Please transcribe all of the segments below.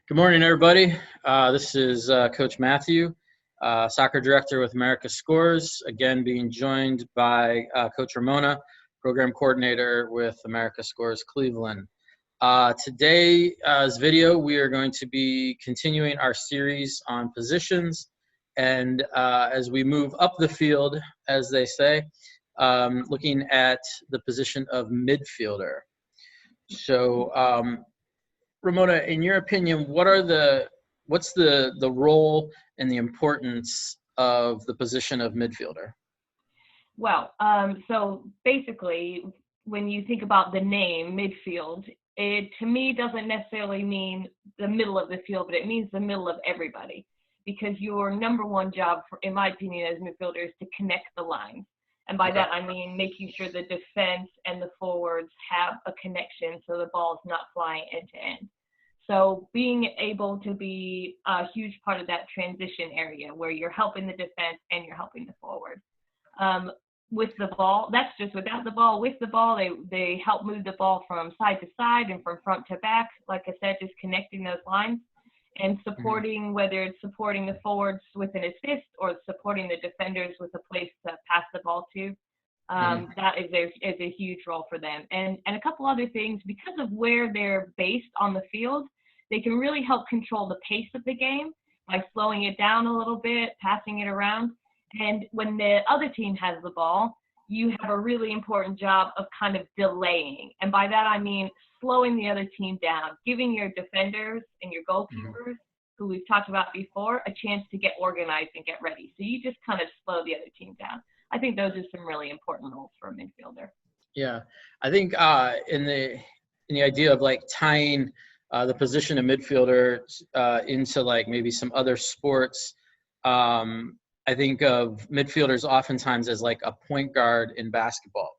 Good morning, everybody. This is Coach Matthew, soccer director with America Scores, again being joined by Coach Ramona, program coordinator with America Scores Cleveland. Today's video, we are going to be continuing our series on positions, and as we move up the field, as they say, looking at the position of midfielder. So, Ramona, in your opinion, what's the role and the importance of the position of midfielder? Well, so basically, when you think about the name midfield, it to me doesn't necessarily mean the middle of the field, but it means the middle of everybody. Because your number one job, in my opinion, as midfielder is to connect the lines. And by that, I mean making sure the defense and the forwards have a connection so the ball's not flying end to end. So being able to be a huge part of that transition area where you're helping the defense and you're helping the forward. With the ball, that's just without the ball. With the ball, they help move the ball from side to side and from front to back. Like I said, just connecting those lines and supporting, whether it's supporting the forwards with an assist or supporting the defenders with a place to pass the ball to. That is a huge role for them. And a couple other things, because of where they're based on the field, they can really help control the pace of the game by slowing it down a little bit, passing it around. And when the other team has the ball, you have a really important job of kind of delaying. And by that, I mean slowing the other team down, giving your defenders and your goalkeepers, who we've talked about before, a chance to get organized and get ready. So you just kind of slow the other team down. I think those are some really important roles for a midfielder. Yeah, I think in the idea of like tying the position of midfielder into like maybe some other sports, I think of midfielders oftentimes as like a point guard in basketball.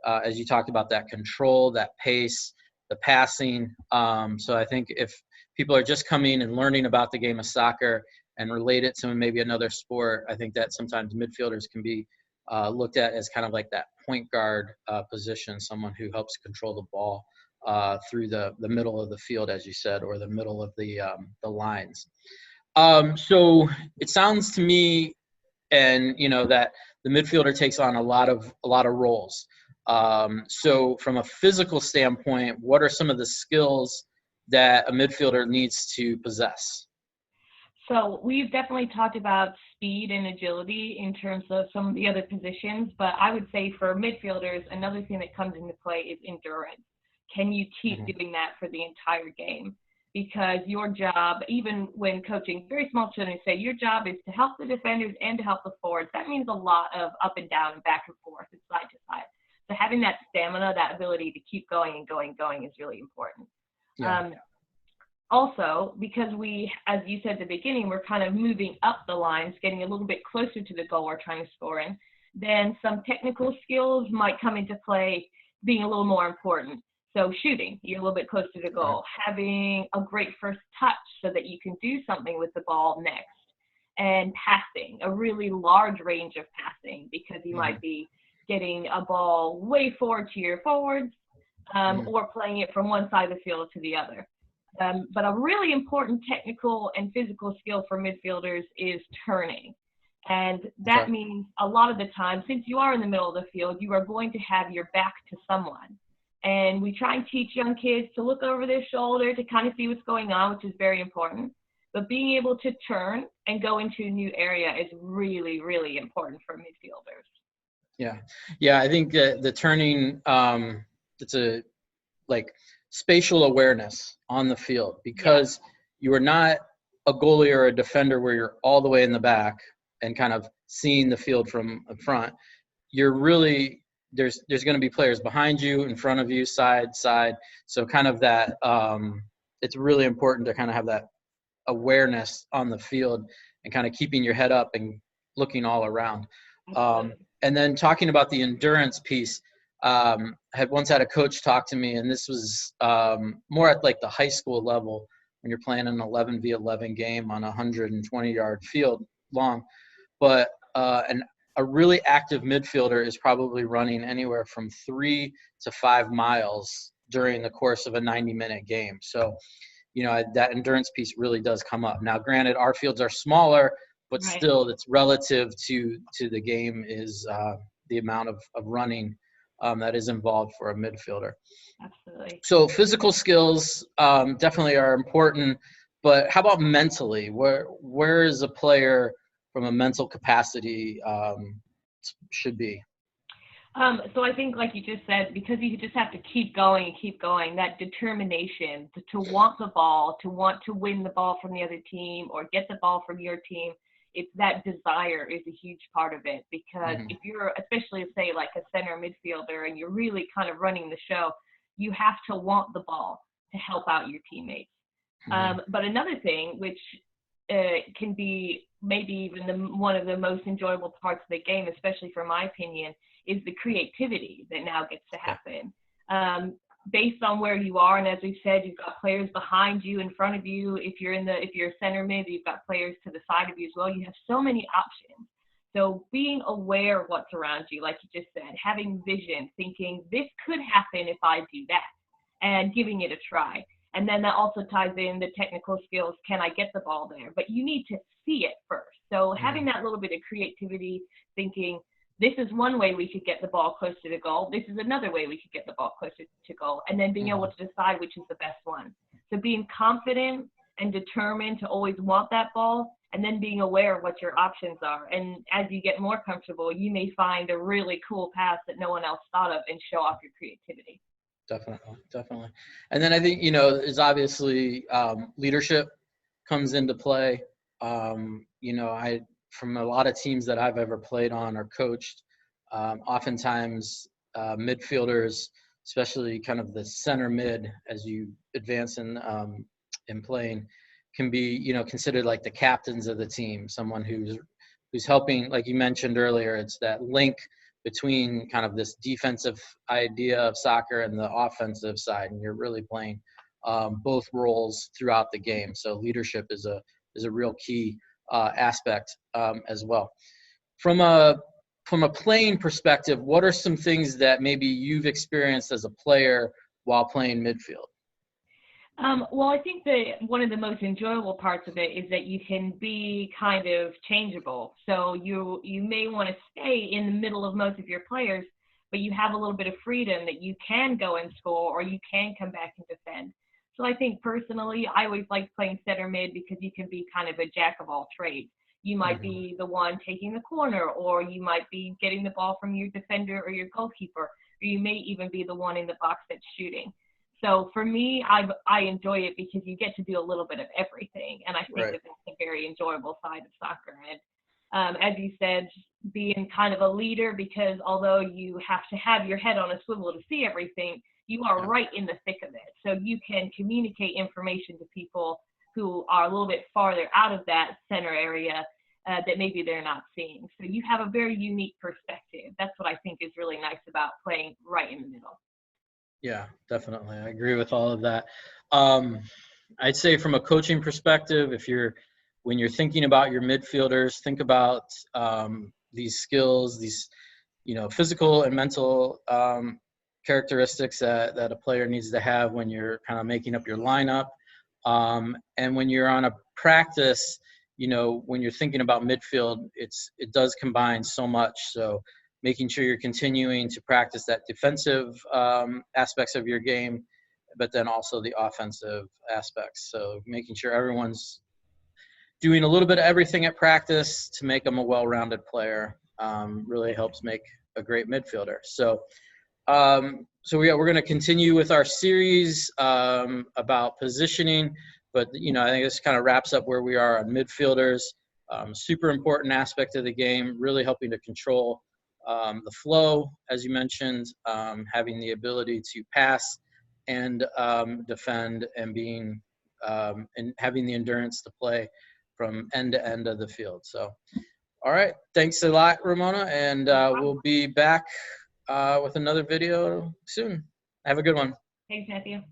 As you talked about, that control, that pace, the passing. So I think if people are just coming and learning about the game of soccer and relate it to maybe another sport, I think that sometimes midfielders can be looked at as kind of like that point guard position, someone who helps control the ball through the middle of the field, as you said, or the middle of the lines. So it sounds to me, and you know, that the midfielder takes on a lot of roles. So from a physical standpoint, what are some of the skills that a midfielder needs to possess? So we've definitely talked about speed and agility in terms of some of the other positions, but I would say for midfielders, another thing that comes into play is endurance. Can you keep doing that for the entire game? Because your job, even when coaching very small children, say your job is to help the defenders and to help the forwards. That means a lot of up and down and back and forth and side to side. So having that stamina, that ability to keep going and going is really important. Yeah. Also, because we, as you said at the beginning, we're kind of moving up the lines, getting a little bit closer to the goal we're trying to score in, then some technical skills might come into play, being a little more important. So shooting, you're a little bit closer to the goal, having a great first touch so that you can do something with the ball next, and passing, a really large range of passing, because you might be getting a ball way forward to your forwards or playing it from one side of the field to the other. But a really important technical and physical skill for midfielders is turning. And that means a lot of the time, since you are in the middle of the field, you are going to have your back to someone. And we try and teach young kids to look over their shoulder to kind of see what's going on, which is very important. But being able to turn and go into a new area is really, really important for midfielders. Yeah, I think the turning, it's a like spatial awareness on the field, because you are not a goalie or a defender where you're all the way in the back and kind of seeing the field from in front. You're really there's going to be players behind you, in front of you, side. So kind of that it's really important to kind of have that awareness on the field and kind of keeping your head up and looking all around. And then talking about the endurance piece, I had once had a coach talk to me, and this was more at like the high school level when you're playing an 11v11 game on a 120-yard field long. But a really active midfielder is probably running anywhere from 3 to 5 miles during the course of a 90-minute game. So that endurance piece really does come up. Now, granted, our fields are smaller, but Right. still, it's relative to the game is the amount of running that is involved for a midfielder. Absolutely. So physical skills definitely are important, but how about mentally? Where is a player from a mental capacity should be? So I think, like you just said, because you just have to keep going and keep going, that determination to want the ball, to want to win the ball from the other team or get the ball from your team, it's that desire is a huge part of it. Because Mm-hmm. if you're, especially say like a center midfielder and you're really kind of running the show, you have to want the ball to help out your teammates. Mm-hmm. But another thing, which can be maybe even one of the most enjoyable parts of the game, especially for my opinion, is the creativity that now gets to happen. Based on where you are, and as we've said, you've got players behind you, in front of you. If you're a center mid, you've got players to the side of you as well. You have so many options. So being aware of what's around you, like you just said, having vision, thinking this could happen if I do that, and giving it a try. And then that also ties in the technical skills. Can I get the ball there? But you need to see it first. So having that little bit of creativity, thinking, this is one way we could get the ball closer to goal. This is another way we could get the ball closer to goal. And then being able to decide which is the best one. So being confident and determined to always want that ball, and then being aware of what your options are. And as you get more comfortable, you may find a really cool pass that no one else thought of and show off your creativity. Definitely. And then I think, is obviously leadership comes into play. From a lot of teams that I've ever played on or coached, oftentimes midfielders, especially kind of the center mid as you advance in playing, can be, considered like the captains of the team, someone who's helping, like you mentioned earlier, it's that link between kind of this defensive idea of soccer and the offensive side, and you're really playing both roles throughout the game. So leadership is a real key aspect as well. From a playing perspective, what are some things that maybe you've experienced as a player while playing midfield? Well, I think that one of the most enjoyable parts of it is that you can be kind of changeable. So you may want to stay in the middle of most of your players, but you have a little bit of freedom that you can go and score or you can come back and defend. So I think personally, I always like playing center mid because you can be kind of a jack of all trades. You might be the one taking the corner, or you might be getting the ball from your defender or your goalkeeper, or you may even be the one in the box that's shooting. So for me, I enjoy it because you get to do a little bit of everything. And I think that that's a very enjoyable side of soccer. And as you said, being kind of a leader, because although you have to have your head on a swivel to see everything, you are right in the thick of it. So you can communicate information to people who are a little bit farther out of that center area that maybe they're not seeing. So you have a very unique perspective. That's what I think is really nice about playing right in the middle. Yeah, definitely. I agree with all of that. I'd say from a coaching perspective, when you're thinking about your midfielders, think about these skills, these, physical and mental characteristics that a player needs to have when you're kind of making up your lineup. And when you're on a practice, when you're thinking about midfield, it does combine so much. So making sure you're continuing to practice that defensive aspects of your game, but then also the offensive aspects. So making sure everyone's doing a little bit of everything at practice to make them a well-rounded player really helps make a great midfielder. So we're going to continue with our series about positioning, but I think this kind of wraps up where we are on midfielders. Super important aspect of the game, really helping to control the flow, as you mentioned, having the ability to pass and defend, and and having the endurance to play from end to end of the field. So, all right, thanks a lot, Ramona, and we'll be back with another video soon. Have a good one. Thanks, Matthew.